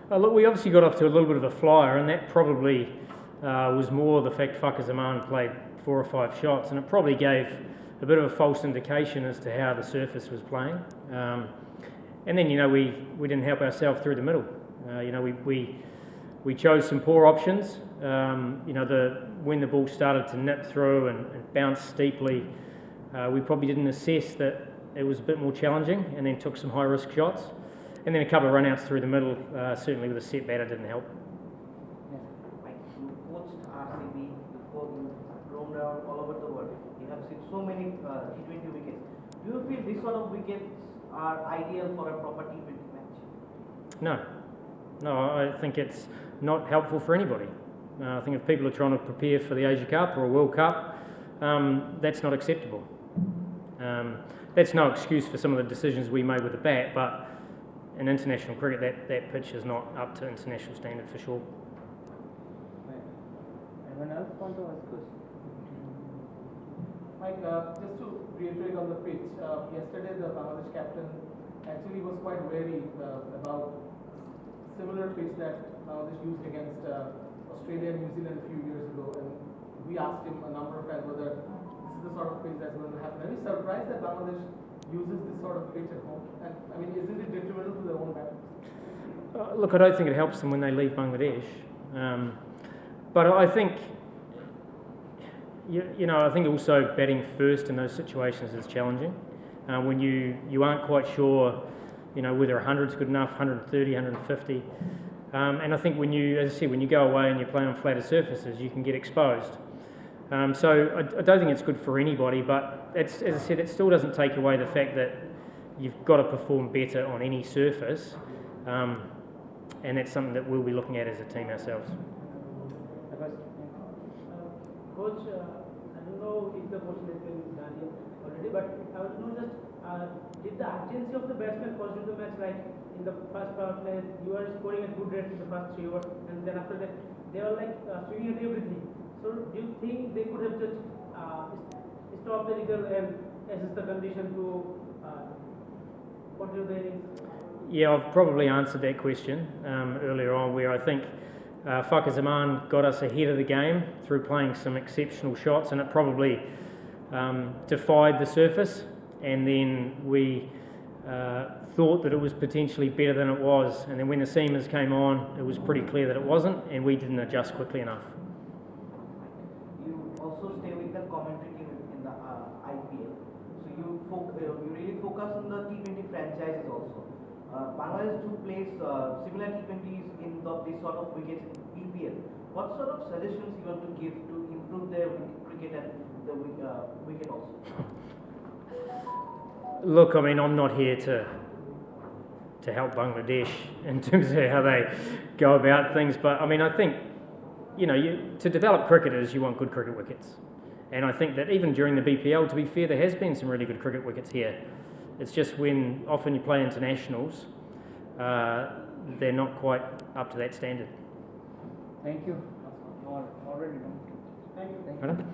Look, we obviously got off to a little bit of a flyer, and that probably was more the fact Whaka Zaman played 4 or 5 shots, and it probably gave a bit of a false indication as to how the surface was playing. And then, we didn't help ourselves through the middle. We chose some poor options. When the ball started to nip through and bounce steeply, we probably didn't assess that it was a bit more challenging, and then took some high-risk shots. And then a couple of run-outs through the middle, certainly with a set batter, didn't help. You coached RCB, you roamed around all over the world. You have seen so many T20 wickets. Do you feel these sort of wickets are ideal for a proper T20 match? No, I think it's not helpful for anybody. I think if people are trying to prepare for the Asia Cup or a World Cup, that's not acceptable. That's no excuse for some of the decisions we made with the bat, but in international cricket, that pitch is not up to international standard for sure. Anyone else want to ask questions? Mike, just to reiterate on the pitch, yesterday the Bangladesh captain actually was quite wary about similar pitch that Bangladesh used against Australia and New Zealand a few years ago, and we asked him a number of times whether this is the sort of pitch that's going to happen. Are you surprised that Bangladesh uses this sort of pitch at home? And isn't it detrimental to their own batters? Look, I don't think it helps them when they leave Bangladesh. But I think, I think also batting first in those situations is challenging. When you aren't quite sure, whether 100 is good enough, 130, 150. And I think when you go away and you play on flatter surfaces, you can get exposed. So I don't think it's good for anybody, but as I said, it still doesn't take away the fact that you've got to perform better on any surface, and that's something that we'll be looking at as a team ourselves. Coach, I don't know if the question has been done already, but I want to know just, did the urgency of the batsman cause you the match? Like in the first power play, you were scoring at good rate in the first 3 overs, and then after that, they were like swinging at everything. So do you think they could have just stopped the leader and assess the condition to continue the innings? Yeah, I've probably answered that question earlier on, where I think Whaka Zaman got us ahead of the game through playing some exceptional shots, and it probably defied the surface, and then we thought that it was potentially better than it was, and then when the seamers came on, it was pretty clear that it wasn't, and we didn't adjust quickly enough. You also stay with the commentary team in the IPL, so you really focus on the T20 franchises also. Bangladesh do place similar T20s in these sort of wickets in EPL. What sort of suggestions you want to give to improve their cricket and the wicket also? Look, I'm not here to help Bangladesh in terms of how they go about things, but I think, to develop cricketers, you want good cricket wickets. And I think that even during the BPL, to be fair, there has been some really good cricket wickets here. It's just when often you play internationals, they're not quite up to that standard. Thank you. Already done. Thank you.